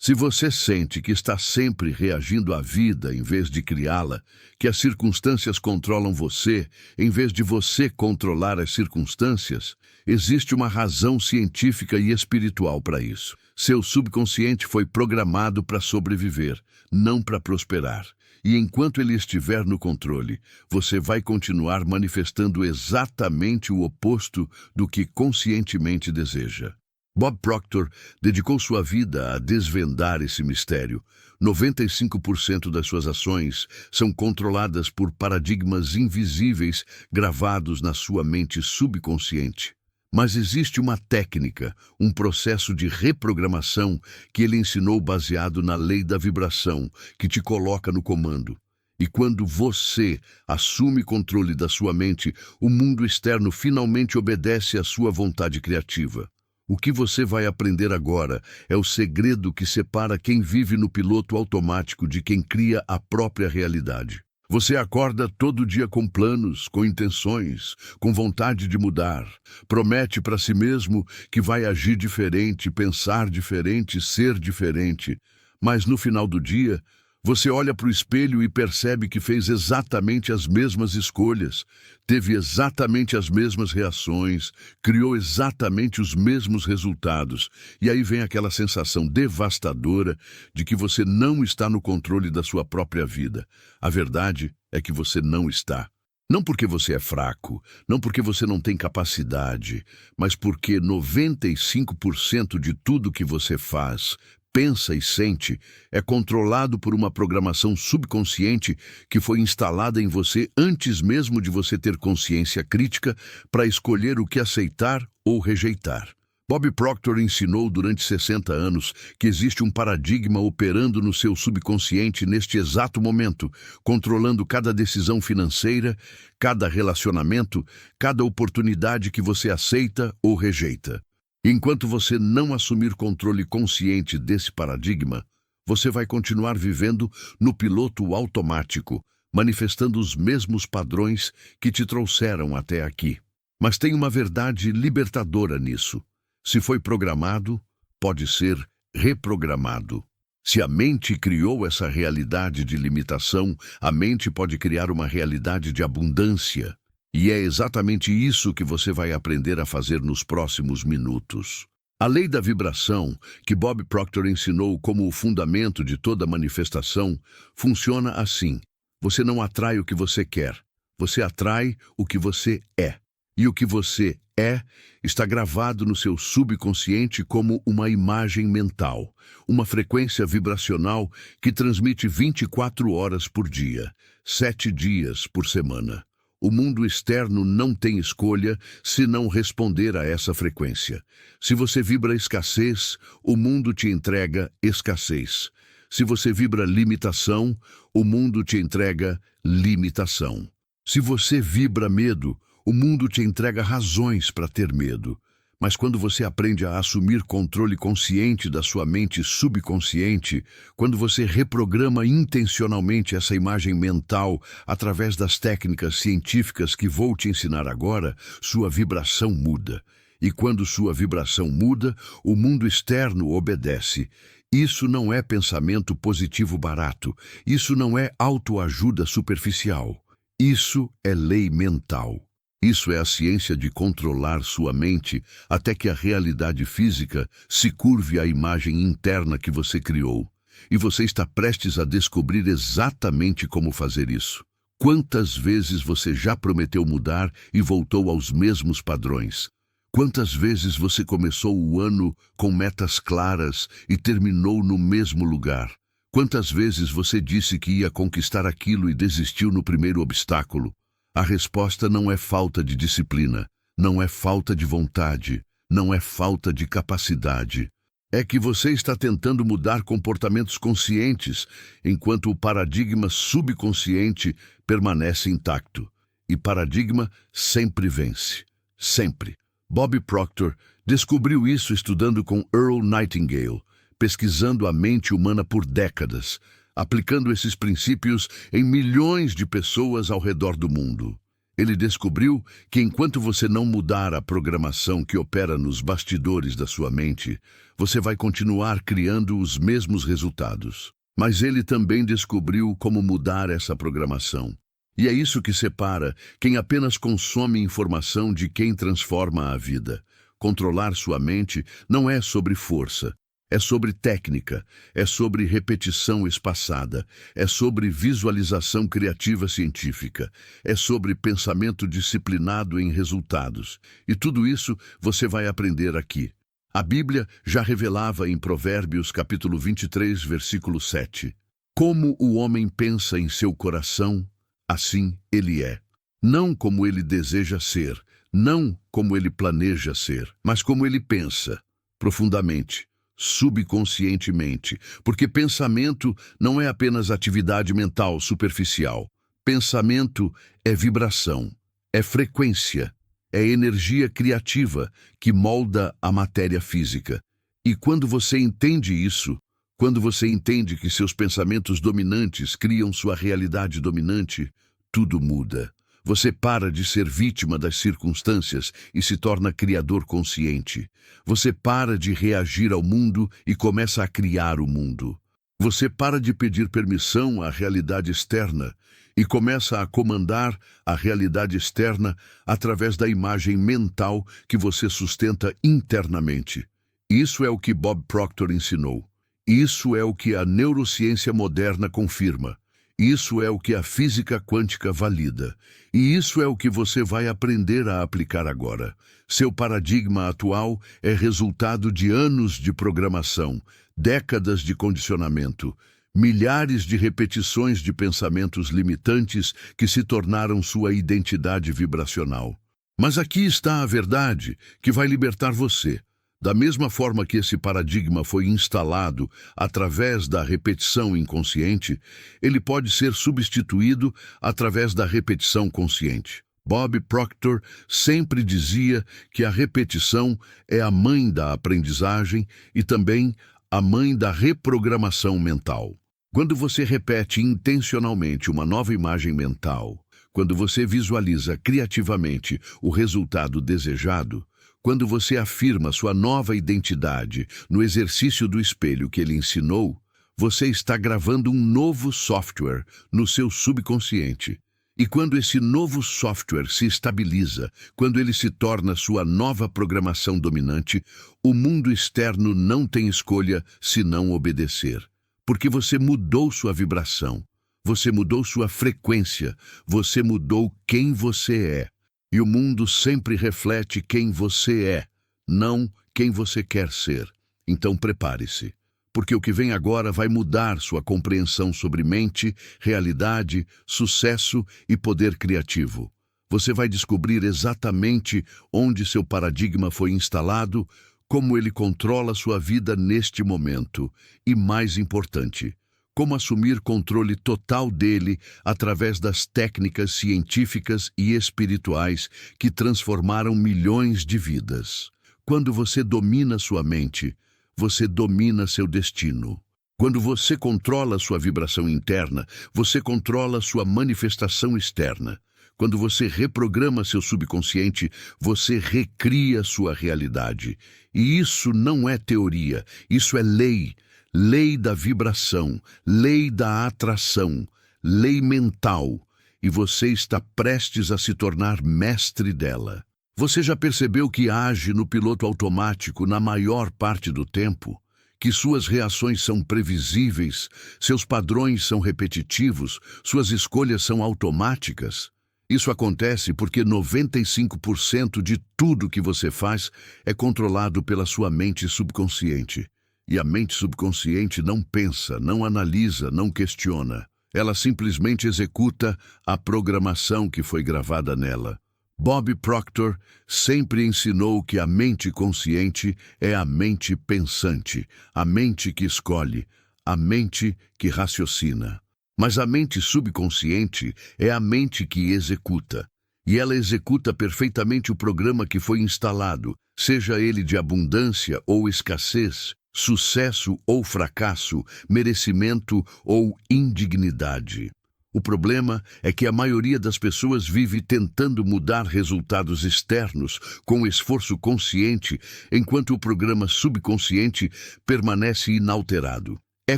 Se você sente que está sempre reagindo à vida em vez de criá-la, que as circunstâncias controlam você em vez de você controlar as circunstâncias, existe uma razão científica e espiritual para isso. Seu subconsciente foi programado para sobreviver, não para prosperar. E enquanto ele estiver no controle, você vai continuar manifestando exatamente o oposto do que conscientemente deseja. Bob Proctor dedicou sua vida a desvendar esse mistério. 95% das suas ações são controladas por paradigmas invisíveis gravados na sua mente subconsciente. Mas existe uma técnica, um processo de reprogramação que ele ensinou baseado na lei da vibração, que te coloca no comando. E quando você assume controle da sua mente, o mundo externo finalmente obedece à sua vontade criativa. O que você vai aprender agora é o segredo que separa quem vive no piloto automático de quem cria a própria realidade. Você acorda todo dia com planos, com intenções, com vontade de mudar. Promete para si mesmo que vai agir diferente, pensar diferente, ser diferente. Mas no final do dia, você olha para o espelho e percebe que fez exatamente as mesmas escolhas, teve exatamente as mesmas reações, criou exatamente os mesmos resultados. E aí vem aquela sensação devastadora de que você não está no controle da sua própria vida. A verdade é que você não está. Não porque você é fraco, não porque você não tem capacidade, mas porque 95% de tudo que você faz, pensa e sente, é controlado por uma programação subconsciente que foi instalada em você antes mesmo de você ter consciência crítica para escolher o que aceitar ou rejeitar. Bob Proctor ensinou durante 60 anos que existe um paradigma operando no seu subconsciente neste exato momento, controlando cada decisão financeira, cada relacionamento, cada oportunidade que você aceita ou rejeita. Enquanto você não assumir controle consciente desse paradigma, você vai continuar vivendo no piloto automático, manifestando os mesmos padrões que te trouxeram até aqui. Mas tem uma verdade libertadora nisso. Se foi programado, pode ser reprogramado. Se a mente criou essa realidade de limitação, a mente pode criar uma realidade de abundância. E é exatamente isso que você vai aprender a fazer nos próximos minutos. A lei da vibração, que Bob Proctor ensinou como o fundamento de toda manifestação, funciona assim. Você não atrai o que você quer, você atrai o que você é. E o que você é está gravado no seu subconsciente como uma imagem mental, uma frequência vibracional que transmite 24 horas por dia, 7 dias por semana. O mundo externo não tem escolha se não responder a essa frequência. Se você vibra escassez, o mundo te entrega escassez. Se você vibra limitação, o mundo te entrega limitação. Se você vibra medo, o mundo te entrega razões para ter medo. Mas quando você aprende a assumir controle consciente da sua mente subconsciente, quando você reprograma intencionalmente essa imagem mental através das técnicas científicas que vou te ensinar agora, sua vibração muda. E quando sua vibração muda, o mundo externo obedece. Isso não é pensamento positivo barato. Isso não é autoajuda superficial. Isso é lei mental. Isso é a ciência de controlar sua mente até que a realidade física se curve à imagem interna que você criou. E você está prestes a descobrir exatamente como fazer isso. Quantas vezes você já prometeu mudar e voltou aos mesmos padrões? Quantas vezes você começou o ano com metas claras e terminou no mesmo lugar? Quantas vezes você disse que ia conquistar aquilo e desistiu no primeiro obstáculo? A resposta não é falta de disciplina, não é falta de vontade, não é falta de capacidade. É que você está tentando mudar comportamentos conscientes, enquanto o paradigma subconsciente permanece intacto. E paradigma sempre vence. Sempre. Bob Proctor descobriu isso estudando com Earl Nightingale, pesquisando a mente humana por décadas, aplicando esses princípios em milhões de pessoas ao redor do mundo. Ele descobriu que enquanto você não mudar a programação que opera nos bastidores da sua mente, você vai continuar criando os mesmos resultados. Mas ele também descobriu como mudar essa programação. E é isso que separa quem apenas consome informação de quem transforma a vida. Controlar sua mente não é sobre força, é sobre técnica, é sobre repetição espaçada, é sobre visualização criativa científica, é sobre pensamento disciplinado em resultados. E tudo isso você vai aprender aqui. A Bíblia já revelava em Provérbios capítulo 23, versículo 7. Como o homem pensa em seu coração, assim ele é. Não como ele deseja ser, não como ele planeja ser, mas como ele pensa, profundamente, subconscientemente, porque pensamento não é apenas atividade mental superficial. Pensamento é vibração, é frequência, é energia criativa que molda a matéria física. E quando você entende isso, quando você entende que seus pensamentos dominantes criam sua realidade dominante, tudo muda. Você para de ser vítima das circunstâncias e se torna criador consciente. Você para de reagir ao mundo e começa a criar o mundo. Você para de pedir permissão à realidade externa e começa a comandar a realidade externa através da imagem mental que você sustenta internamente. Isso é o que Bob Proctor ensinou. Isso é o que a neurociência moderna confirma. Isso é o que a física quântica valida. E isso é o que você vai aprender a aplicar agora. Seu paradigma atual é resultado de anos de programação, décadas de condicionamento, milhares de repetições de pensamentos limitantes que se tornaram sua identidade vibracional. Mas aqui está a verdade que vai libertar você. Da mesma forma que esse paradigma foi instalado através da repetição inconsciente, ele pode ser substituído através da repetição consciente. Bob Proctor sempre dizia que a repetição é a mãe da aprendizagem e também a mãe da reprogramação mental. Quando você repete intencionalmente uma nova imagem mental, quando você visualiza criativamente o resultado desejado, quando você afirma sua nova identidade no exercício do espelho que ele ensinou, você está gravando um novo software no seu subconsciente. E quando esse novo software se estabiliza, quando ele se torna sua nova programação dominante, o mundo externo não tem escolha senão obedecer. Porque você mudou sua vibração, você mudou sua frequência, você mudou quem você é. E o mundo sempre reflete quem você é, não quem você quer ser. Então prepare-se, porque o que vem agora vai mudar sua compreensão sobre mente, realidade, sucesso e poder criativo. Você vai descobrir exatamente onde seu paradigma foi instalado, como ele controla sua vida neste momento e, mais importante, como assumir controle total dele através das técnicas científicas e espirituais que transformaram milhões de vidas. Quando você domina sua mente, você domina seu destino. Quando você controla sua vibração interna, você controla sua manifestação externa. Quando você reprograma seu subconsciente, você recria sua realidade. E isso não é teoria, isso é lei. Lei da vibração, lei da atração, lei mental. E você está prestes a se tornar mestre dela. Você já percebeu que age no piloto automático na maior parte do tempo? Que suas reações são previsíveis, seus padrões são repetitivos, suas escolhas são automáticas? Isso acontece porque 95% de tudo que você faz é controlado pela sua mente subconsciente. E a mente subconsciente não pensa, não analisa, não questiona. Ela simplesmente executa a programação que foi gravada nela. Bob Proctor sempre ensinou que a mente consciente é a mente pensante, a mente que escolhe, a mente que raciocina. Mas a mente subconsciente é a mente que executa. E ela executa perfeitamente o programa que foi instalado, seja ele de abundância ou escassez, sucesso ou fracasso, merecimento ou indignidade. O problema é que a maioria das pessoas vive tentando mudar resultados externos com esforço consciente, enquanto o programa subconsciente permanece inalterado. É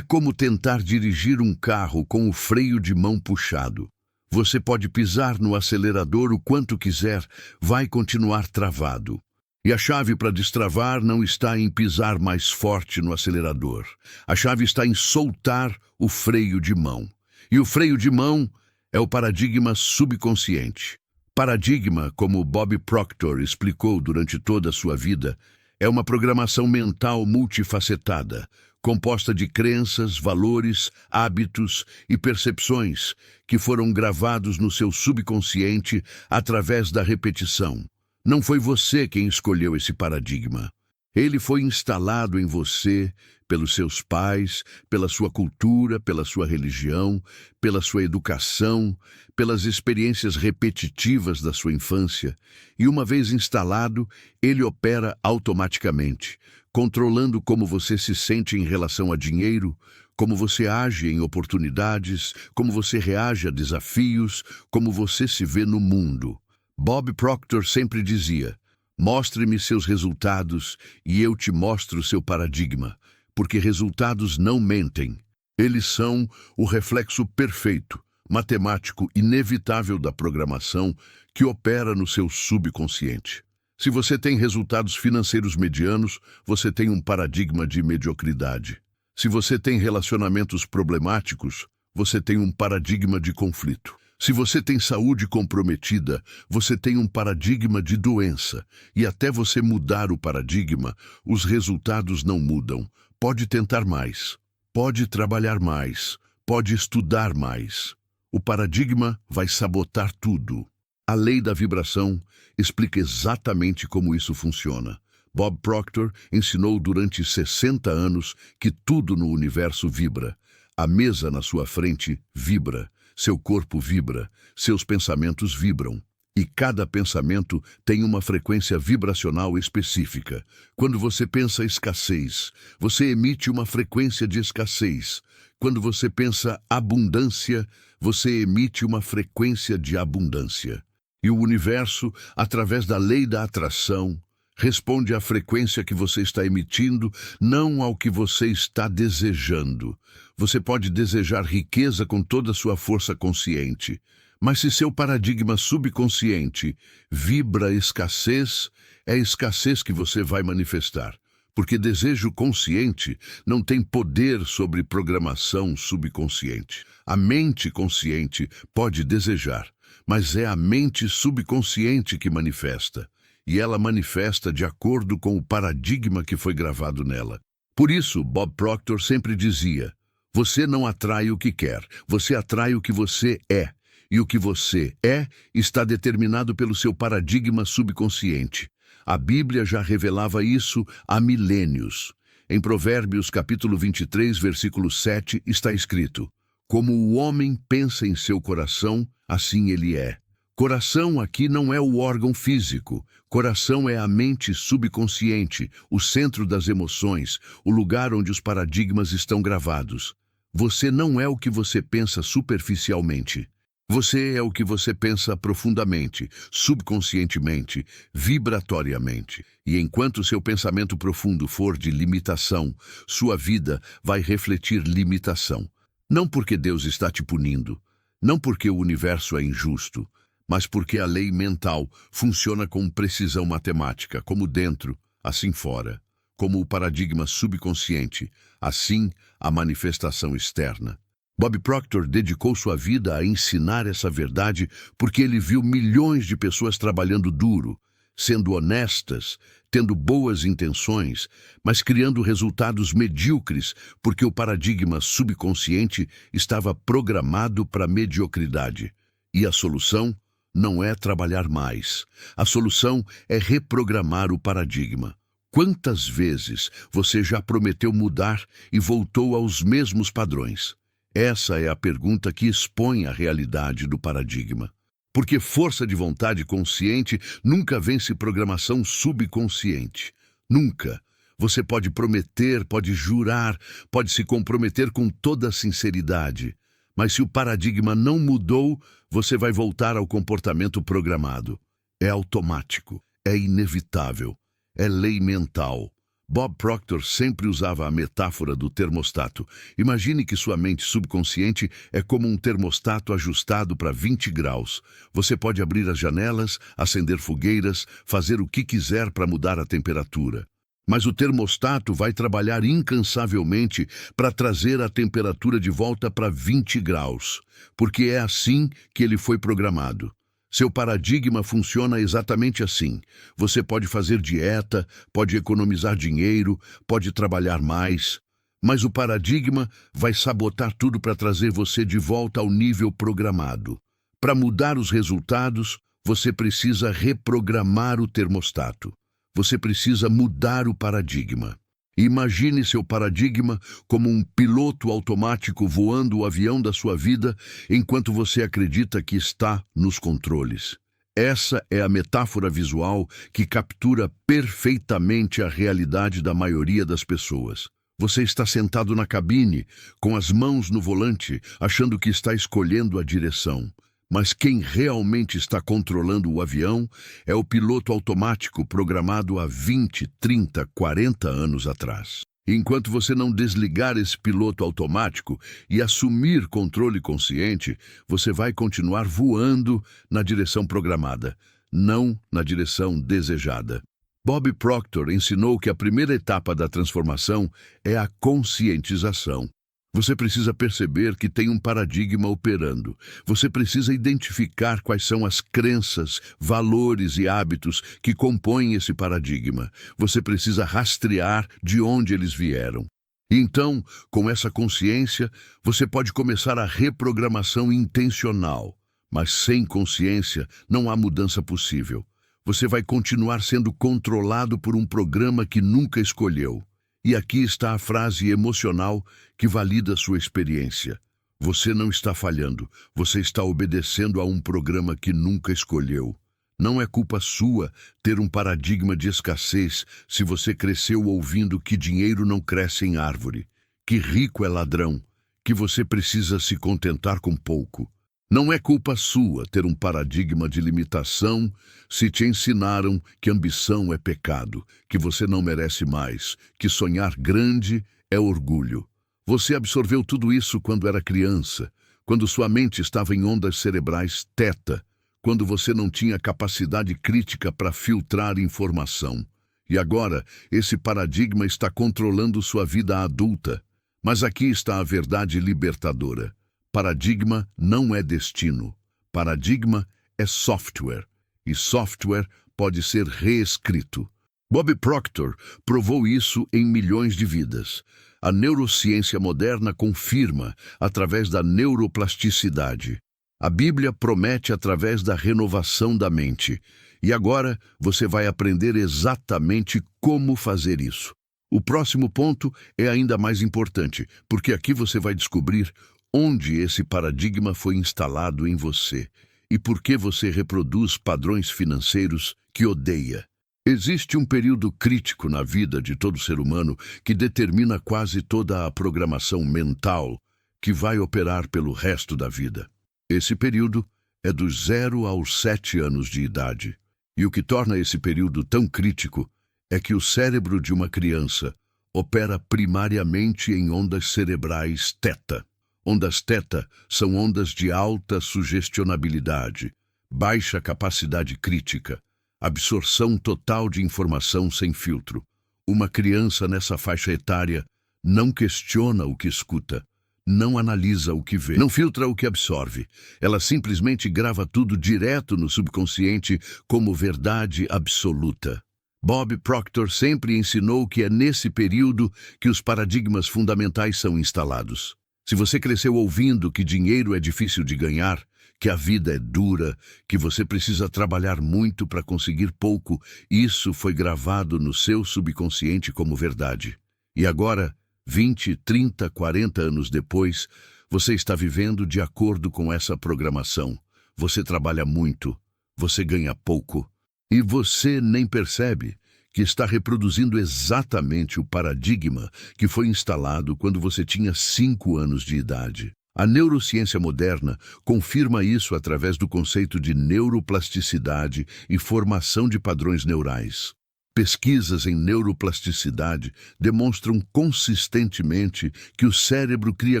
como tentar dirigir um carro com o freio de mão puxado. Você pode pisar no acelerador o quanto quiser, vai continuar travado. E a chave para destravar não está em pisar mais forte no acelerador. A chave está em soltar o freio de mão. E o freio de mão é o paradigma subconsciente. Paradigma, como Bob Proctor explicou durante toda a sua vida, é uma programação mental multifacetada, composta de crenças, valores, hábitos e percepções que foram gravados no seu subconsciente através da repetição. Não foi você quem escolheu esse paradigma. Ele foi instalado em você pelos seus pais, pela sua cultura, pela sua religião, pela sua educação, pelas experiências repetitivas da sua infância, e uma vez instalado, ele opera automaticamente, controlando como você se sente em relação a dinheiro, como você age em oportunidades, como você reage a desafios, como você se vê no mundo. Bob Proctor sempre dizia: mostre-me seus resultados e eu te mostro seu paradigma, porque resultados não mentem. Eles são o reflexo perfeito, matemático inevitável da programação que opera no seu subconsciente. Se você tem resultados financeiros medianos, você tem um paradigma de mediocridade. Se você tem relacionamentos problemáticos, você tem um paradigma de conflito. Se você tem saúde comprometida, você tem um paradigma de doença. E até você mudar o paradigma, os resultados não mudam. Pode tentar mais, pode trabalhar mais, pode estudar mais. O paradigma vai sabotar tudo. A lei da vibração explica exatamente como isso funciona. Bob Proctor ensinou durante 60 anos que tudo no universo vibra. A mesa na sua frente vibra. Seu corpo vibra, seus pensamentos vibram. E cada pensamento tem uma frequência vibracional específica. Quando você pensa escassez, você emite uma frequência de escassez. Quando você pensa abundância, você emite uma frequência de abundância. E o universo, através da lei da atração, responde à frequência que você está emitindo, não ao que você está desejando. Você pode desejar riqueza com toda a sua força consciente, mas se seu paradigma subconsciente vibra escassez, é escassez que você vai manifestar. Porque desejo consciente não tem poder sobre programação subconsciente. A mente consciente pode desejar, mas é a mente subconsciente que manifesta. E ela manifesta de acordo com o paradigma que foi gravado nela. Por isso, Bob Proctor sempre dizia: você não atrai o que quer, você atrai o que você é. E o que você é está determinado pelo seu paradigma subconsciente. A Bíblia já revelava isso há milênios. Em Provérbios capítulo 23, versículo 7, está escrito: como o homem pensa em seu coração, assim ele é. Coração aqui não é o órgão físico. Coração é a mente subconsciente, o centro das emoções, o lugar onde os paradigmas estão gravados. Você não é o que você pensa superficialmente. Você é o que você pensa profundamente, subconscientemente, vibratoriamente. E enquanto seu pensamento profundo for de limitação, sua vida vai refletir limitação. Não porque Deus está te punindo, não porque o universo é injusto, mas porque a lei mental funciona com precisão matemática, como dentro, assim fora. Como o paradigma subconsciente, assim a manifestação externa. Bob Proctor dedicou sua vida a ensinar essa verdade porque ele viu milhões de pessoas trabalhando duro, sendo honestas, tendo boas intenções, mas criando resultados medíocres porque o paradigma subconsciente estava programado para a mediocridade. E a solução não é trabalhar mais. A solução é reprogramar o paradigma. Quantas vezes você já prometeu mudar e voltou aos mesmos padrões? Essa é a pergunta que expõe a realidade do paradigma. Porque força de vontade consciente nunca vence programação subconsciente. Nunca. Você pode prometer, pode jurar, pode se comprometer com toda a sinceridade, Mas se o paradigma não mudou, você vai voltar ao comportamento programado. É automático, é inevitável, é lei mental. Bob Proctor sempre usava a metáfora do termostato. Imagine que sua mente subconsciente é como um termostato ajustado para 20 graus. Você pode abrir as janelas, acender fogueiras, fazer o que quiser para mudar a temperatura. Mas o termostato vai trabalhar incansavelmente para trazer a temperatura de volta para 20 graus, porque é assim que ele foi programado. Seu paradigma funciona exatamente assim. Você pode fazer dieta, pode economizar dinheiro, pode trabalhar mais, mas o paradigma vai sabotar tudo para trazer você de volta ao nível programado. Para mudar os resultados, você precisa reprogramar o termostato. Você precisa mudar o paradigma. Imagine seu paradigma como um piloto automático voando o avião da sua vida enquanto você acredita que está nos controles. Essa é a metáfora visual que captura perfeitamente a realidade da maioria das pessoas. Você está sentado na cabine, com as mãos no volante, achando que está escolhendo a direção. Mas quem realmente está controlando o avião é o piloto automático programado há 20, 30, 40 anos atrás. Enquanto você não desligar esse piloto automático e assumir controle consciente, você vai continuar voando na direção programada, não na direção desejada. Bob Proctor ensinou que a primeira etapa da transformação é a conscientização. Você precisa perceber que tem um paradigma operando. Você precisa identificar quais são as crenças, valores e hábitos que compõem esse paradigma. Você precisa rastrear de onde eles vieram. Então, com essa consciência, você pode começar a reprogramação intencional. Mas sem consciência, não há mudança possível. Você vai continuar sendo controlado por um programa que nunca escolheu. E aqui está a frase emocional que valida sua experiência. Você não está falhando, você está obedecendo a um programa que nunca escolheu. Não é culpa sua ter um paradigma de escassez se você cresceu ouvindo que dinheiro não cresce em árvore, que rico é ladrão, que você precisa se contentar com pouco. Não é culpa sua ter um paradigma de limitação se te ensinaram que ambição é pecado, que você não merece mais, que sonhar grande é orgulho. Você absorveu tudo isso quando era criança, quando sua mente estava em ondas cerebrais teta, quando você não tinha capacidade crítica para filtrar informação. E agora, esse paradigma está controlando sua vida adulta. Mas aqui está a verdade libertadora. Paradigma não é destino. Paradigma é software. E software pode ser reescrito. Bob Proctor provou isso em milhões de vidas. A neurociência moderna confirma através da neuroplasticidade. A Bíblia promete através da renovação da mente. E agora você vai aprender exatamente como fazer isso. O próximo ponto é ainda mais importante, porque aqui você vai descobrir onde esse paradigma foi instalado em você e por que você reproduz padrões financeiros que odeia. Existe um período crítico na vida de todo ser humano que determina quase toda a programação mental que vai operar pelo resto da vida. Esse período é dos 0 aos 7 anos de idade. E o que torna esse período tão crítico é que o cérebro de uma criança opera primariamente em ondas cerebrais teta. Ondas teta são ondas de alta sugestionabilidade, baixa capacidade crítica, absorção total de informação sem filtro. Uma criança nessa faixa etária não questiona o que escuta, não analisa o que vê, não filtra o que absorve. Ela simplesmente grava tudo direto no subconsciente como verdade absoluta. Bob Proctor sempre ensinou que é nesse período que os paradigmas fundamentais são instalados. Se você cresceu ouvindo que dinheiro é difícil de ganhar, que a vida é dura, que você precisa trabalhar muito para conseguir pouco, isso foi gravado no seu subconsciente como verdade. E agora, 20, 30, 40 anos depois, você está vivendo de acordo com essa programação. Você trabalha muito, você ganha pouco, e você nem percebe que está reproduzindo exatamente o paradigma que foi instalado quando você tinha 5 anos de idade. A neurociência moderna confirma isso através do conceito de neuroplasticidade e formação de padrões neurais. Pesquisas em neuroplasticidade demonstram consistentemente que o cérebro cria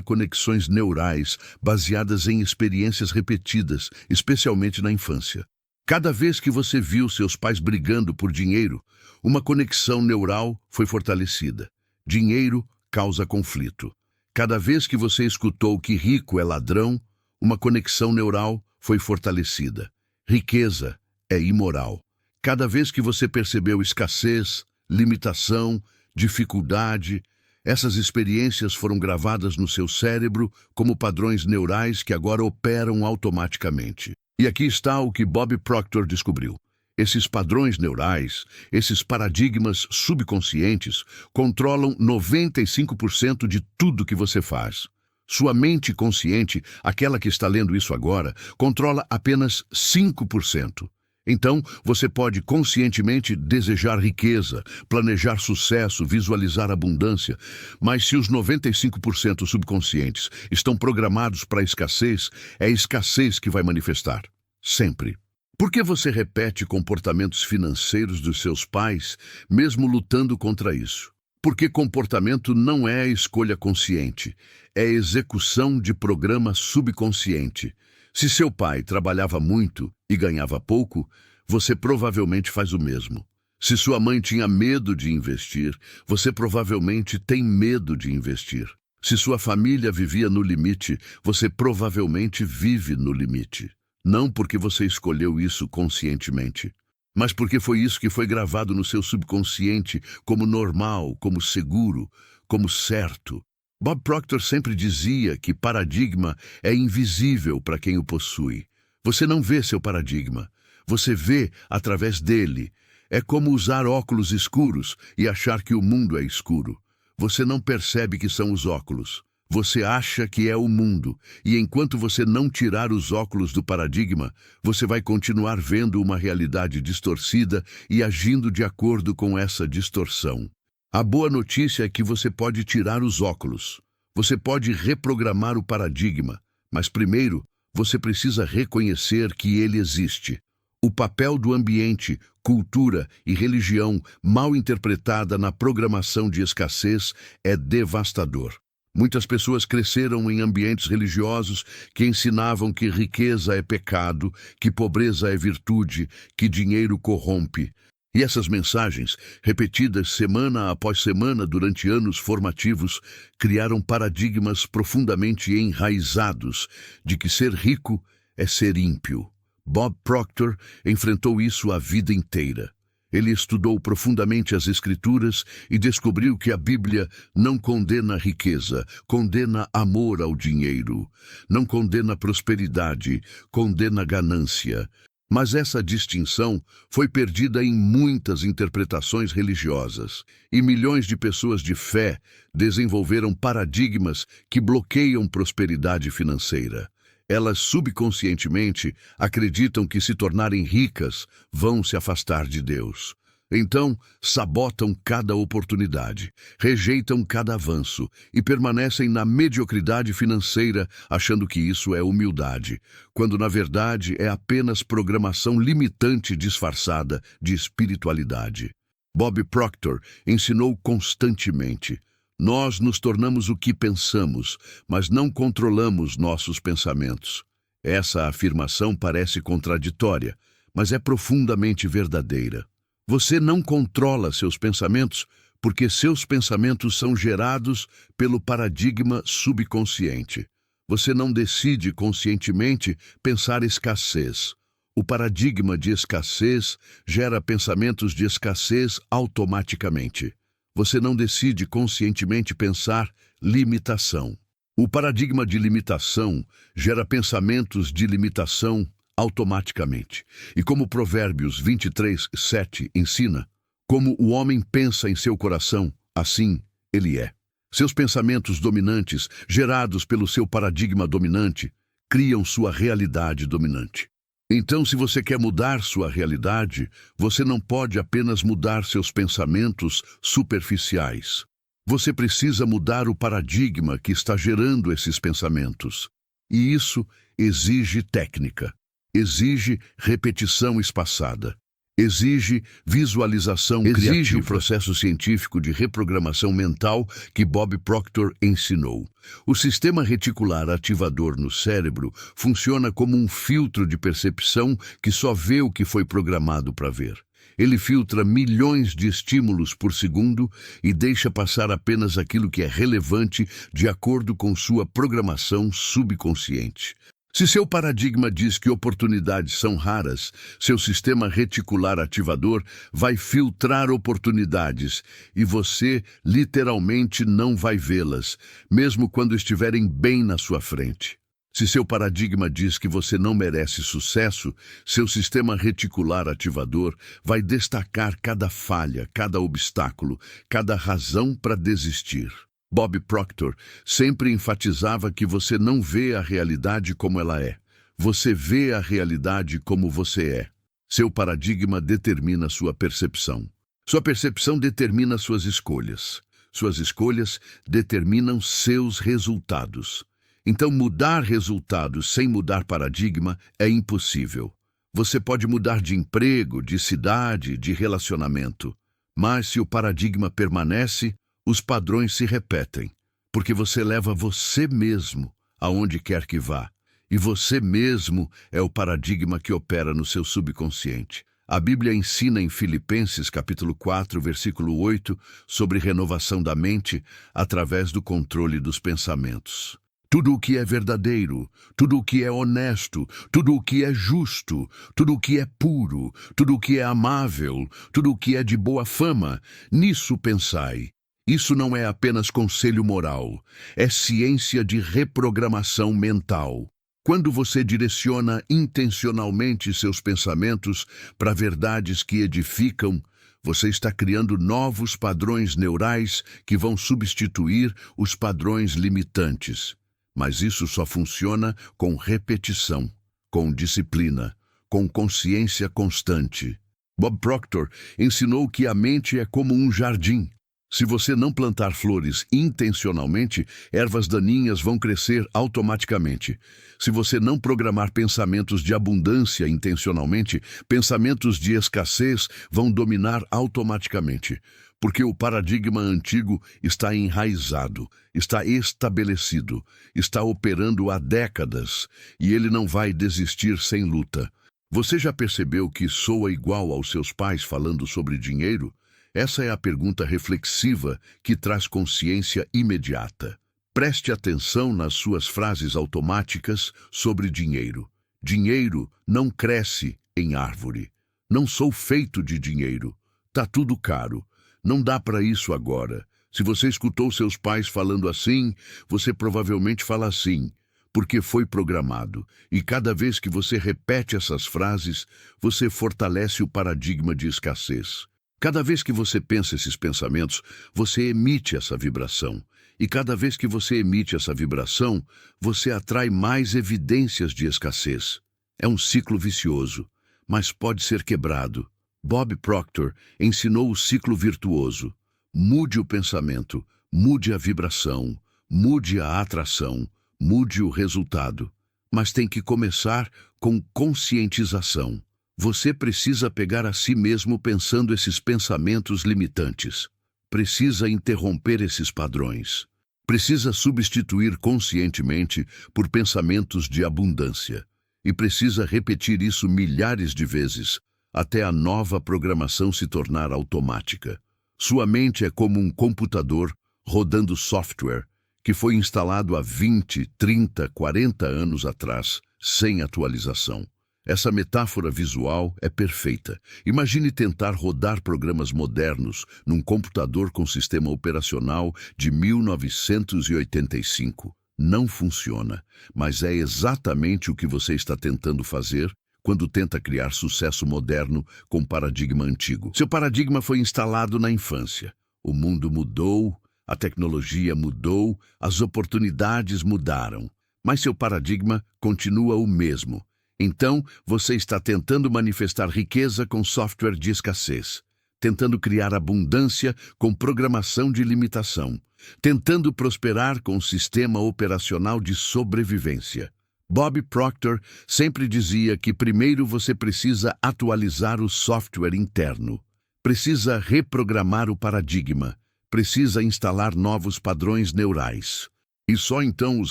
conexões neurais baseadas em experiências repetidas, especialmente na infância. Cada vez que você viu seus pais brigando por dinheiro, uma conexão neural foi fortalecida. Dinheiro causa conflito. Cada vez que você escutou que rico é ladrão, uma conexão neural foi fortalecida. Riqueza é imoral. Cada vez que você percebeu escassez, limitação, dificuldade, essas experiências foram gravadas no seu cérebro como padrões neurais que agora operam automaticamente. E aqui está o que Bob Proctor descobriu. Esses padrões neurais, esses paradigmas subconscientes, controlam 95% de tudo que você faz. Sua mente consciente, aquela que está lendo isso agora, controla apenas 5%. Então, você pode conscientemente desejar riqueza, planejar sucesso, visualizar abundância, mas se os 95% subconscientes estão programados para a escassez, é a escassez que vai manifestar. Sempre. Por que você repete comportamentos financeiros dos seus pais, mesmo lutando contra isso? Porque comportamento não é a escolha consciente, é a execução de programa subconsciente. Se seu pai trabalhava muito e ganhava pouco, você provavelmente faz o mesmo. Se sua mãe tinha medo de investir, você provavelmente tem medo de investir. Se sua família vivia no limite, você provavelmente vive no limite. Não porque você escolheu isso conscientemente, mas porque foi isso que foi gravado no seu subconsciente como normal, como seguro, como certo. Bob Proctor sempre dizia que paradigma é invisível para quem o possui. Você não vê seu paradigma, você vê através dele. É como usar óculos escuros e achar que o mundo é escuro. Você não percebe que são os óculos. Você acha que é o mundo, e enquanto você não tirar os óculos do paradigma, você vai continuar vendo uma realidade distorcida e agindo de acordo com essa distorção. A boa notícia é que você pode tirar os óculos. Você pode reprogramar o paradigma, mas primeiro você precisa reconhecer que ele existe. O papel do ambiente, cultura e religião mal interpretada na programação de escassez é devastador. Muitas pessoas cresceram em ambientes religiosos que ensinavam que riqueza é pecado, que pobreza é virtude, que dinheiro corrompe. E essas mensagens, repetidas semana após semana durante anos formativos, criaram paradigmas profundamente enraizados de que ser rico é ser ímpio. Bob Proctor enfrentou isso a vida inteira. Ele estudou profundamente as Escrituras e descobriu que a Bíblia não condena riqueza, condena amor ao dinheiro. Não condena prosperidade, condena ganância. Mas essa distinção foi perdida em muitas interpretações religiosas, e milhões de pessoas de fé desenvolveram paradigmas que bloqueiam prosperidade financeira. Elas subconscientemente acreditam que se tornarem ricas vão se afastar de Deus. Então, sabotam cada oportunidade, rejeitam cada avanço e permanecem na mediocridade financeira achando que isso é humildade, quando na verdade é apenas programação limitante disfarçada de espiritualidade. Bob Proctor ensinou constantemente: nós nos tornamos o que pensamos, mas não controlamos nossos pensamentos. Essa afirmação parece contraditória, mas é profundamente verdadeira. Você não controla seus pensamentos porque seus pensamentos são gerados pelo paradigma subconsciente. Você não decide conscientemente pensar escassez. O paradigma de escassez gera pensamentos de escassez automaticamente. Você não decide conscientemente pensar limitação. O paradigma de limitação gera pensamentos de limitação automaticamente. E como Provérbios 23:7 ensina, como o homem pensa em seu coração, assim ele é. Seus pensamentos dominantes, gerados pelo seu paradigma dominante, criam sua realidade dominante. Então, se você quer mudar sua realidade, você não pode apenas mudar seus pensamentos superficiais. Você precisa mudar o paradigma que está gerando esses pensamentos. E isso exige técnica, exige repetição espaçada, exige visualização criativa, exige o processo científico de reprogramação mental que Bob Proctor ensinou. O sistema reticular ativador no cérebro funciona como um filtro de percepção que só vê o que foi programado para ver. Ele filtra milhões de estímulos por segundo e deixa passar apenas aquilo que é relevante de acordo com sua programação subconsciente. Se seu paradigma diz que oportunidades são raras, seu sistema reticular ativador vai filtrar oportunidades e você literalmente não vai vê-las, mesmo quando estiverem bem na sua frente. Se seu paradigma diz que você não merece sucesso, seu sistema reticular ativador vai destacar cada falha, cada obstáculo, cada razão para desistir. Bob Proctor sempre enfatizava que você não vê a realidade como ela é. Você vê a realidade como você é. Seu paradigma determina sua percepção. Sua percepção determina suas escolhas. Suas escolhas determinam seus resultados. Então, mudar resultados sem mudar paradigma é impossível. Você pode mudar de emprego, de cidade, de relacionamento. Mas se o paradigma permanece, os padrões se repetem, porque você leva você mesmo aonde quer que vá. E você mesmo é o paradigma que opera no seu subconsciente. A Bíblia ensina em Filipenses capítulo 4, versículo 8, sobre renovação da mente através do controle dos pensamentos. Tudo o que é verdadeiro, tudo o que é honesto, tudo o que é justo, tudo o que é puro, tudo o que é amável, tudo o que é de boa fama, nisso pensai. Isso não é apenas conselho moral, é ciência de reprogramação mental. Quando você direciona intencionalmente seus pensamentos para verdades que edificam, você está criando novos padrões neurais que vão substituir os padrões limitantes. Mas isso só funciona com repetição, com disciplina, com consciência constante. Bob Proctor ensinou que a mente é como um jardim. Se você não plantar flores intencionalmente, ervas daninhas vão crescer automaticamente. Se você não programar pensamentos de abundância intencionalmente, pensamentos de escassez vão dominar automaticamente. Porque o paradigma antigo está enraizado, está estabelecido, está operando há décadas e ele não vai desistir sem luta. Você já percebeu que soa igual aos seus pais falando sobre dinheiro? Essa é a pergunta reflexiva que traz consciência imediata. Preste atenção nas suas frases automáticas sobre dinheiro. Dinheiro não cresce em árvore. Não sou feito de dinheiro. Tá tudo caro. Não dá para isso agora. Se você escutou seus pais falando assim, você provavelmente fala assim, porque foi programado. E cada vez que você repete essas frases, você fortalece o paradigma de escassez. Cada vez que você pensa esses pensamentos, você emite essa vibração. E cada vez que você emite essa vibração, você atrai mais evidências de escassez. É um ciclo vicioso, mas pode ser quebrado. Bob Proctor ensinou o ciclo virtuoso. Mude o pensamento, mude a vibração, mude a atração, mude o resultado. Mas tem que começar com conscientização. Você precisa pegar a si mesmo pensando esses pensamentos limitantes. Precisa interromper esses padrões. Precisa substituir conscientemente por pensamentos de abundância. E precisa repetir isso milhares de vezes, até a nova programação se tornar automática. Sua mente é como um computador rodando software que foi instalado há 20, 30, 40 anos atrás, sem atualização. Essa metáfora visual é perfeita. Imagine tentar rodar programas modernos num computador com sistema operacional de 1985. Não funciona, mas é exatamente o que você está tentando fazer quando tenta criar sucesso moderno com paradigma antigo. Seu paradigma foi instalado na infância. O mundo mudou, a tecnologia mudou, as oportunidades mudaram, mas seu paradigma continua o mesmo. Então, você está tentando manifestar riqueza com software de escassez, tentando criar abundância com programação de limitação, tentando prosperar com um sistema operacional de sobrevivência. Bob Proctor sempre dizia que primeiro você precisa atualizar o software interno, precisa reprogramar o paradigma, precisa instalar novos padrões neurais. E só então os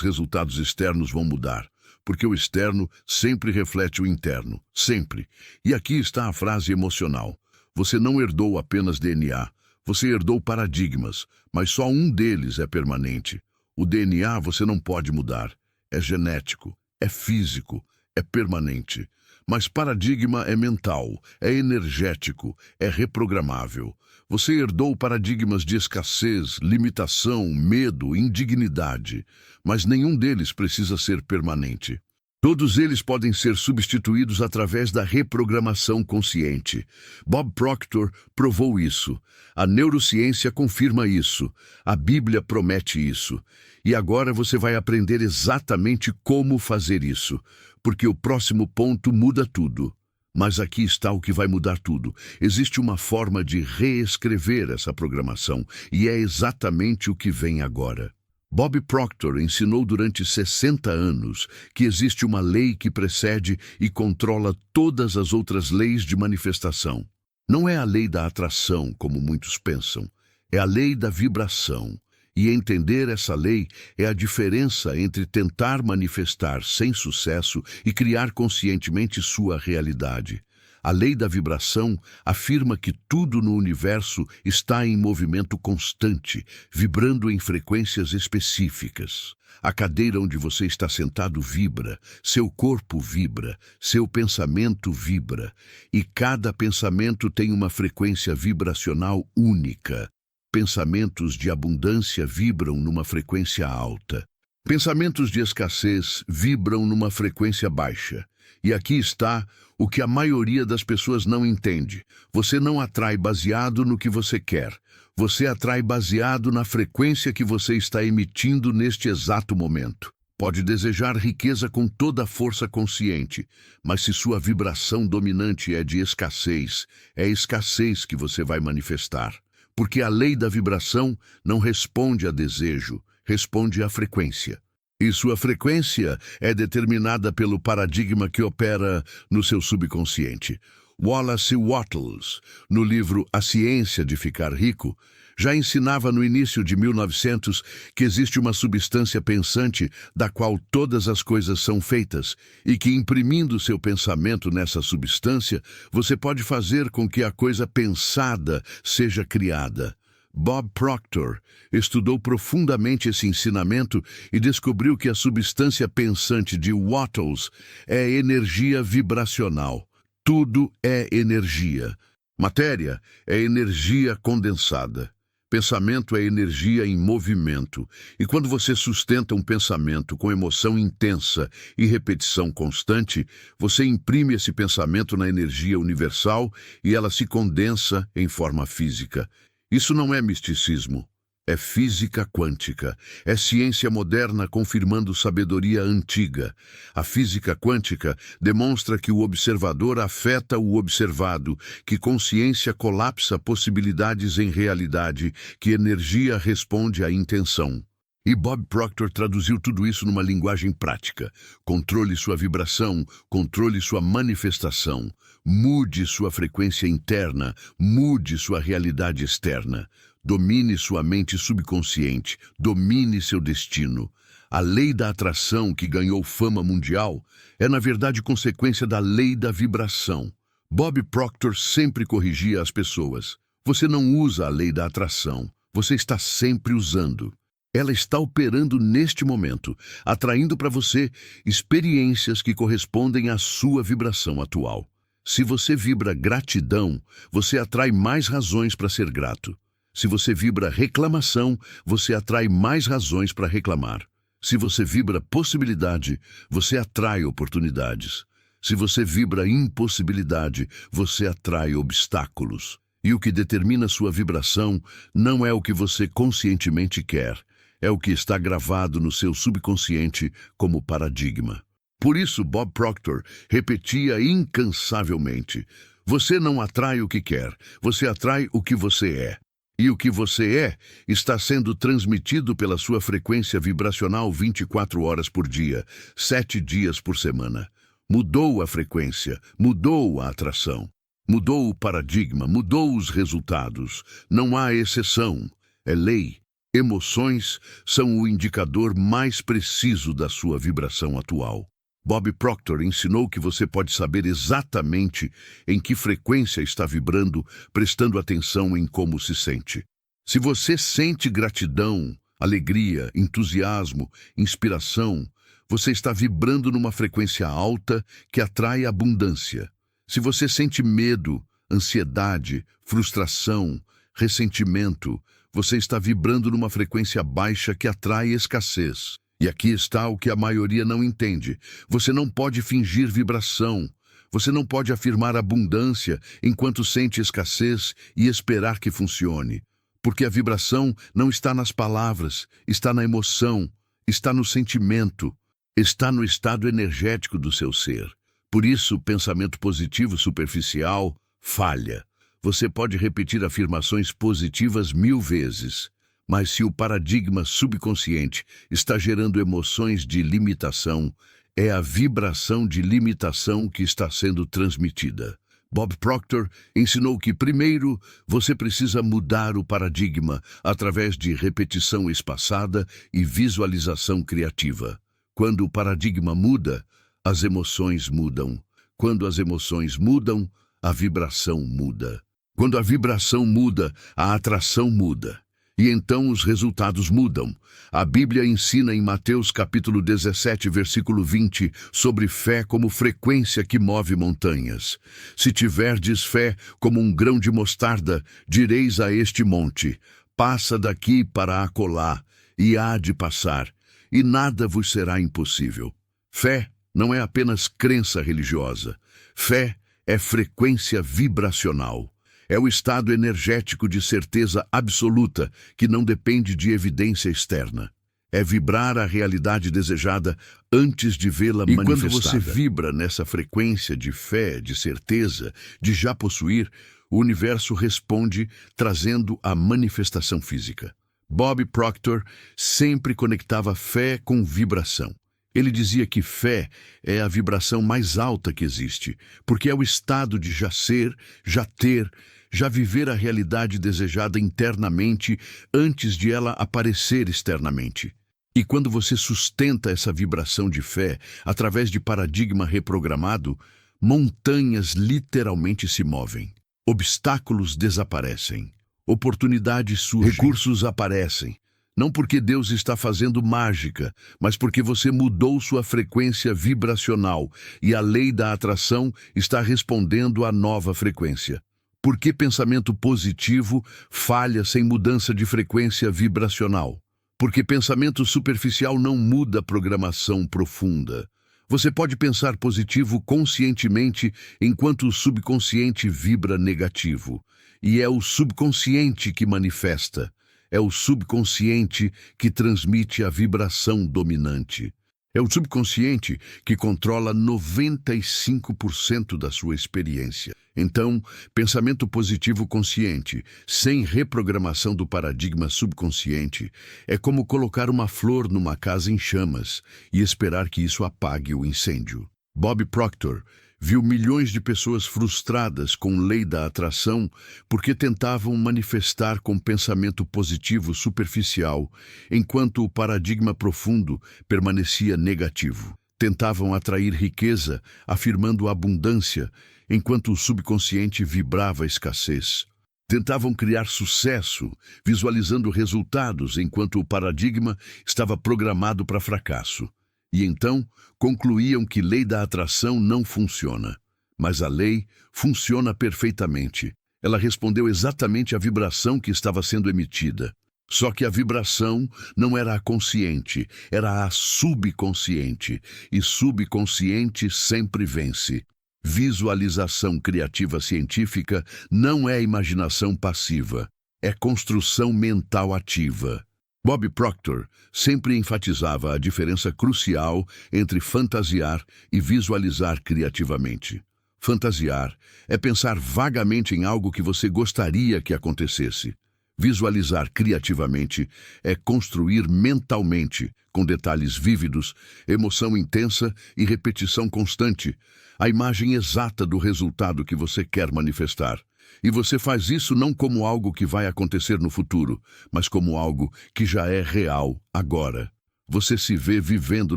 resultados externos vão mudar, porque o externo sempre reflete o interno, sempre. E aqui está a frase emocional. Você não herdou apenas DNA, você herdou paradigmas, mas só um deles é permanente. O DNA você não pode mudar, é genético, é físico, é permanente. Mas paradigma é mental, é energético, é reprogramável. Você herdou paradigmas de escassez, limitação, medo, indignidade, mas nenhum deles precisa ser permanente. Todos eles podem ser substituídos através da reprogramação consciente. Bob Proctor provou isso. A neurociência confirma isso. A Bíblia promete isso. E agora você vai aprender exatamente como fazer isso, porque o próximo ponto muda tudo. Mas aqui está o que vai mudar tudo. Existe uma forma de reescrever essa programação, e é exatamente o que vem agora. Bob Proctor ensinou durante 60 anos que existe uma lei que precede e controla todas as outras leis de manifestação. Não é a lei da atração, como muitos pensam, é a lei da vibração. E entender essa lei é a diferença entre tentar manifestar sem sucesso e criar conscientemente sua realidade. A lei da vibração afirma que tudo no universo está em movimento constante, vibrando em frequências específicas. A cadeira onde você está sentado vibra, seu corpo vibra, seu pensamento vibra, e cada pensamento tem uma frequência vibracional única. Pensamentos de abundância vibram numa frequência alta. Pensamentos de escassez vibram numa frequência baixa. E aqui está o que a maioria das pessoas não entende. Você não atrai baseado no que você quer. Você atrai baseado na frequência que você está emitindo neste exato momento. Pode desejar riqueza com toda a força consciente, mas se sua vibração dominante é de escassez, é escassez que você vai manifestar. Porque a lei da vibração não responde a desejo, responde à frequência. E sua frequência é determinada pelo paradigma que opera no seu subconsciente. Wallace Wattles, no livro A Ciência de Ficar Rico, já ensinava no início de 1900 que existe uma substância pensante da qual todas as coisas são feitas e que, imprimindo seu pensamento nessa substância, você pode fazer com que a coisa pensada seja criada. Bob Proctor estudou profundamente esse ensinamento e descobriu que a substância pensante de Wattles é energia vibracional. Tudo é energia. Matéria é energia condensada. Pensamento é energia em movimento. E quando você sustenta um pensamento com emoção intensa e repetição constante, você imprime esse pensamento na energia universal e ela se condensa em forma física. Isso não é misticismo, é física quântica, é ciência moderna confirmando sabedoria antiga. A física quântica demonstra que o observador afeta o observado, que consciência colapsa possibilidades em realidade, que energia responde à intenção. E Bob Proctor traduziu tudo isso numa linguagem prática. Controle sua vibração, controle sua manifestação. Mude sua frequência interna, mude sua realidade externa. Domine sua mente subconsciente, domine seu destino. A lei da atração, que ganhou fama mundial, é na verdade consequência da lei da vibração. Bob Proctor sempre corrigia as pessoas. Você não usa a lei da atração, você está sempre usando. Ela está operando neste momento, atraindo para você experiências que correspondem à sua vibração atual. Se você vibra gratidão, você atrai mais razões para ser grato. Se você vibra reclamação, você atrai mais razões para reclamar. Se você vibra possibilidade, você atrai oportunidades. Se você vibra impossibilidade, você atrai obstáculos. E o que determina sua vibração não é o que você conscientemente quer, é o que está gravado no seu subconsciente como paradigma. Por isso, Bob Proctor repetia incansavelmente: Você não atrai o que quer, você atrai o que você é. E o que você é está sendo transmitido pela sua frequência vibracional 24 horas por dia, 7 dias por semana. Mudou a frequência, mudou a atração, mudou o paradigma, mudou os resultados. Não há exceção, é lei. Emoções são o indicador mais preciso da sua vibração atual. Bob Proctor ensinou que você pode saber exatamente em que frequência está vibrando, prestando atenção em como se sente. Se você sente gratidão, alegria, entusiasmo, inspiração, você está vibrando numa frequência alta que atrai abundância. Se você sente medo, ansiedade, frustração, ressentimento, você está vibrando numa frequência baixa que atrai escassez. E aqui está o que a maioria não entende. Você não pode fingir vibração. Você não pode afirmar abundância enquanto sente escassez e esperar que funcione. Porque a vibração não está nas palavras, está na emoção, está no sentimento, está no estado energético do seu ser. Por isso, o pensamento positivo superficial falha. Você pode repetir afirmações positivas 1000 vezes. Mas se o paradigma subconsciente está gerando emoções de limitação, é a vibração de limitação que está sendo transmitida. Bob Proctor ensinou que, primeiro, você precisa mudar o paradigma através de repetição espaçada e visualização criativa. Quando o paradigma muda, as emoções mudam. Quando as emoções mudam, a vibração muda. Quando a vibração muda, a atração muda. E então os resultados mudam. A Bíblia ensina em Mateus capítulo 17, versículo 20, sobre fé como frequência que move montanhas. Se tiverdes fé como um grão de mostarda, direis a este monte, passa daqui para acolá, e há de passar, e nada vos será impossível. Fé não é apenas crença religiosa. Fé é frequência vibracional. É o estado energético de certeza absoluta que não depende de evidência externa. É vibrar a realidade desejada antes de vê-la manifestada. E quando você vibra nessa frequência de fé, de certeza, de já possuir, o universo responde trazendo a manifestação física. Bob Proctor sempre conectava fé com vibração. Ele dizia que fé é a vibração mais alta que existe, porque é o estado de já ser, já ter, já viver a realidade desejada internamente antes de ela aparecer externamente. E quando você sustenta essa vibração de fé através de paradigma reprogramado, montanhas literalmente se movem, obstáculos desaparecem, oportunidades surgem, recursos aparecem. Não porque Deus está fazendo mágica, mas porque você mudou sua frequência vibracional e a lei da atração está respondendo à nova frequência. Por que pensamento positivo falha sem mudança de frequência vibracional? Porque pensamento superficial não muda a programação profunda. Você pode pensar positivo conscientemente enquanto o subconsciente vibra negativo. E é o subconsciente que manifesta. É o subconsciente que transmite a vibração dominante. É o subconsciente que controla 95% da sua experiência. Então, pensamento positivo consciente, sem reprogramação do paradigma subconsciente, é como colocar uma flor numa casa em chamas e esperar que isso apague o incêndio. Bob Proctor viu milhões de pessoas frustradas com lei da atração porque tentavam manifestar com pensamento positivo superficial, enquanto o paradigma profundo permanecia negativo. Tentavam atrair riqueza, afirmando abundância, enquanto o subconsciente vibrava escassez. Tentavam criar sucesso, visualizando resultados, enquanto o paradigma estava programado para fracasso. E então, concluíam que lei da atração não funciona. Mas a lei funciona perfeitamente. Ela respondeu exatamente à vibração que estava sendo emitida. Só que a vibração não era a consciente, era a subconsciente. E subconsciente sempre vence. Visualização criativa científica não é imaginação passiva, é construção mental ativa. Bob Proctor sempre enfatizava a diferença crucial entre fantasiar e visualizar criativamente. Fantasiar é pensar vagamente em algo que você gostaria que acontecesse. Visualizar criativamente é construir mentalmente, com detalhes vívidos, emoção intensa e repetição constante, a imagem exata do resultado que você quer manifestar. E você faz isso não como algo que vai acontecer no futuro, mas como algo que já é real agora. Você se vê vivendo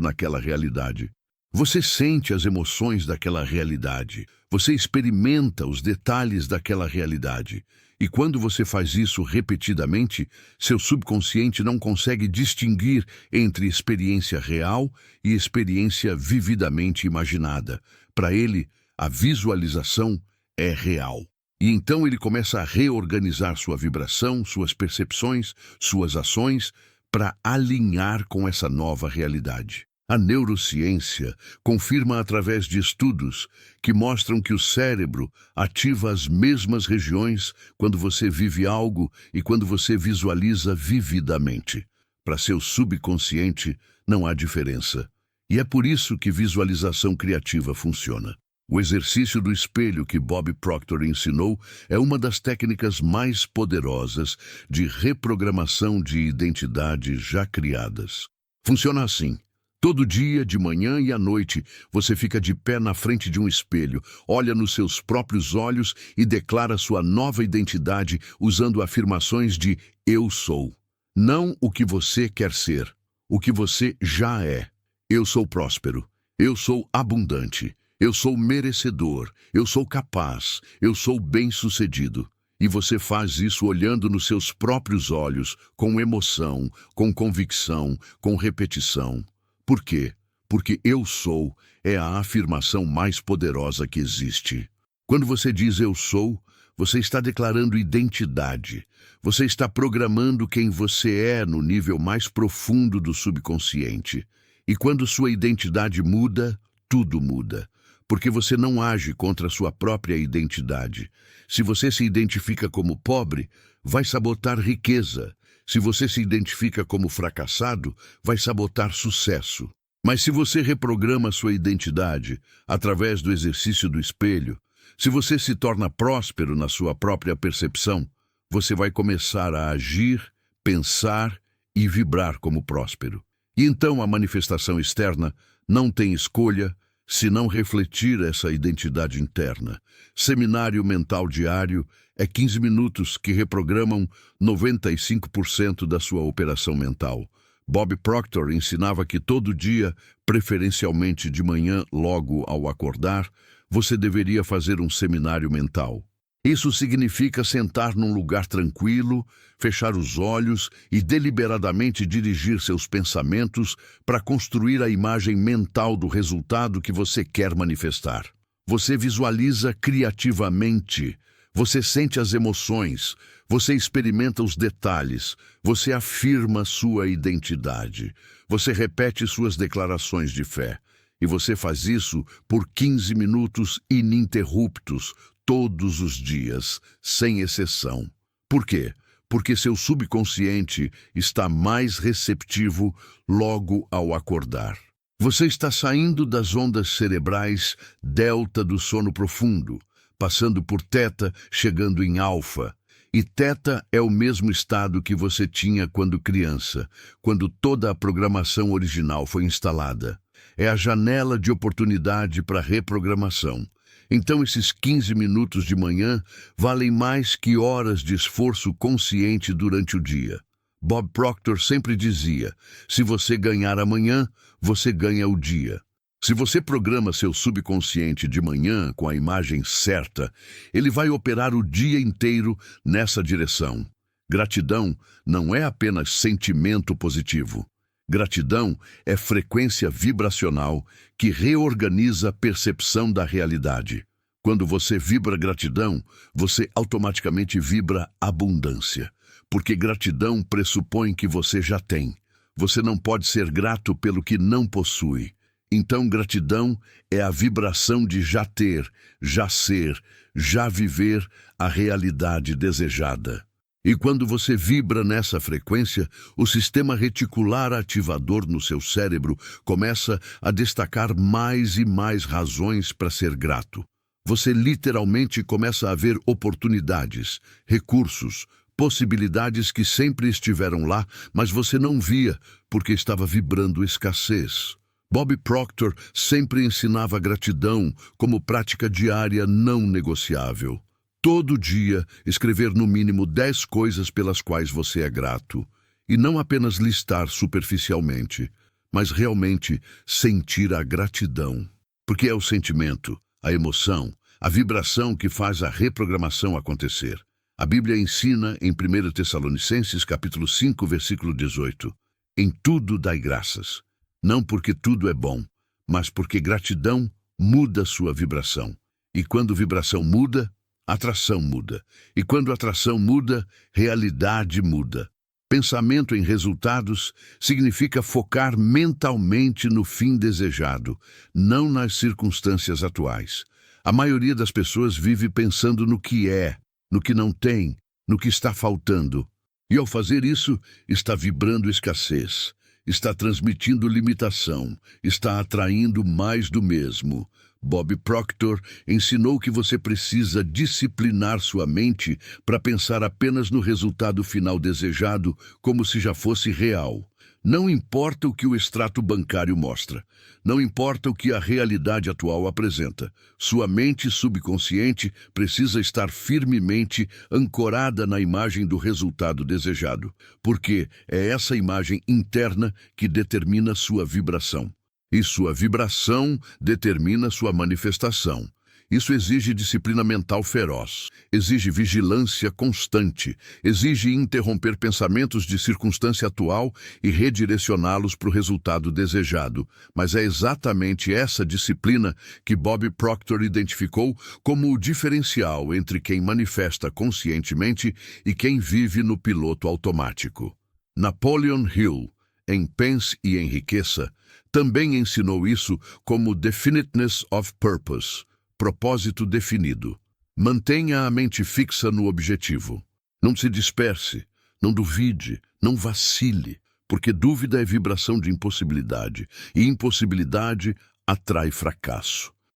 naquela realidade. Você sente as emoções daquela realidade. Você experimenta os detalhes daquela realidade. E quando você faz isso repetidamente, seu subconsciente não consegue distinguir entre experiência real e experiência vividamente imaginada. Para ele, a visualização é real. E então ele começa a reorganizar sua vibração, suas percepções, suas ações, para alinhar com essa nova realidade. A neurociência confirma através de estudos que mostram que o cérebro ativa as mesmas regiões quando você vive algo e quando você visualiza vividamente. Para seu subconsciente, não há diferença. E é por isso que visualização criativa funciona. O exercício do espelho que Bob Proctor ensinou é uma das técnicas mais poderosas de reprogramação de identidade já criadas. Funciona assim. Todo dia, de manhã e à noite, você fica de pé na frente de um espelho, olha nos seus próprios olhos e declara sua nova identidade usando afirmações de "eu sou". Não o que você quer ser, o que você já é. Eu sou próspero, eu sou abundante, eu sou merecedor, eu sou capaz, eu sou bem-sucedido. E você faz isso olhando nos seus próprios olhos, com emoção, com convicção, com repetição. Por quê? Porque eu sou é a afirmação mais poderosa que existe. Quando você diz eu sou, você está declarando identidade. Você está programando quem você é no nível mais profundo do subconsciente. E quando sua identidade muda, tudo muda. Porque você não age contra a sua própria identidade. Se você se identifica como pobre, vai sabotar riqueza. Se você se identifica como fracassado, vai sabotar sucesso. Mas se você reprograma sua identidade através do exercício do espelho, se você se torna próspero na sua própria percepção, você vai começar a agir, pensar e vibrar como próspero. E então a manifestação externa não tem escolha se não refletir essa identidade interna. Seminário mental diário é 15 minutos que reprogramam 95% da sua operação mental. Bob Proctor ensinava que todo dia, preferencialmente de manhã logo ao acordar, você deveria fazer um seminário mental. Isso significa sentar num lugar tranquilo, fechar os olhos e deliberadamente dirigir seus pensamentos para construir a imagem mental do resultado que você quer manifestar. Você visualiza criativamente, você sente as emoções, você experimenta os detalhes, você afirma sua identidade, você repete suas declarações de fé. E você faz isso por 15 minutos ininterruptos, todos os dias, sem exceção. Por quê? Porque seu subconsciente está mais receptivo logo ao acordar. Você está saindo das ondas cerebrais delta do sono profundo, passando por teta, chegando em alfa. E teta é o mesmo estado que você tinha quando criança, quando toda a programação original foi instalada. É a janela de oportunidade para reprogramação. Então esses 15 minutos de manhã valem mais que horas de esforço consciente durante o dia. Bob Proctor sempre dizia, se você ganhar amanhã, você ganha o dia. Se você programa seu subconsciente de manhã com a imagem certa, ele vai operar o dia inteiro nessa direção. Gratidão não é apenas sentimento positivo. Gratidão é frequência vibracional que reorganiza a percepção da realidade. Quando você vibra gratidão, você automaticamente vibra abundância, porque gratidão pressupõe que você já tem. Você não pode ser grato pelo que não possui. Então, gratidão é a vibração de já ter, já ser, já viver a realidade desejada. E quando você vibra nessa frequência, o sistema reticular ativador no seu cérebro começa a destacar mais e mais razões para ser grato. você literalmente começa a ver oportunidades, recursos, possibilidades que sempre estiveram lá, mas você não via porque estava vibrando escassez. Bob Proctor sempre ensinava gratidão como prática diária não negociável. Todo dia, escrever no mínimo 10 coisas pelas quais você é grato. E não apenas listar superficialmente, mas realmente sentir a gratidão. Porque é o sentimento, a emoção, a vibração que faz a reprogramação acontecer. A Bíblia ensina em 1 Tessalonicenses, capítulo 5, versículo 18, em tudo dai graças, não porque tudo é bom, mas porque gratidão muda sua vibração. E quando vibração muda, atração muda. E quando atração muda, realidade muda. Pensamento em resultados significa focar mentalmente no fim desejado, não nas circunstâncias atuais. A maioria das pessoas vive pensando no que é, no que não tem, no que está faltando. E ao fazer isso, está vibrando escassez, está transmitindo limitação, está atraindo mais do mesmo. Bob Proctor ensinou que você precisa disciplinar sua mente para pensar apenas no resultado final desejado, como se já fosse real. Não importa o que o extrato bancário mostra, não importa o que a realidade atual apresenta, sua mente subconsciente precisa estar firmemente ancorada na imagem do resultado desejado, porque é essa imagem interna que determina sua vibração. E sua vibração determina sua manifestação. Isso exige disciplina mental feroz, exige vigilância constante, exige interromper pensamentos de circunstância atual e redirecioná-los para o resultado desejado. Mas é exatamente essa disciplina que Bob Proctor identificou como o diferencial entre quem manifesta conscientemente e quem vive no piloto automático. Napoleon Hill, em Pense e Enriqueça, também ensinou isso como Definiteness of Purpose, propósito definido. Mantenha a mente fixa no objetivo. Não se disperse, não duvide, não vacile, porque dúvida é vibração de impossibilidade, e impossibilidade atrai fracasso.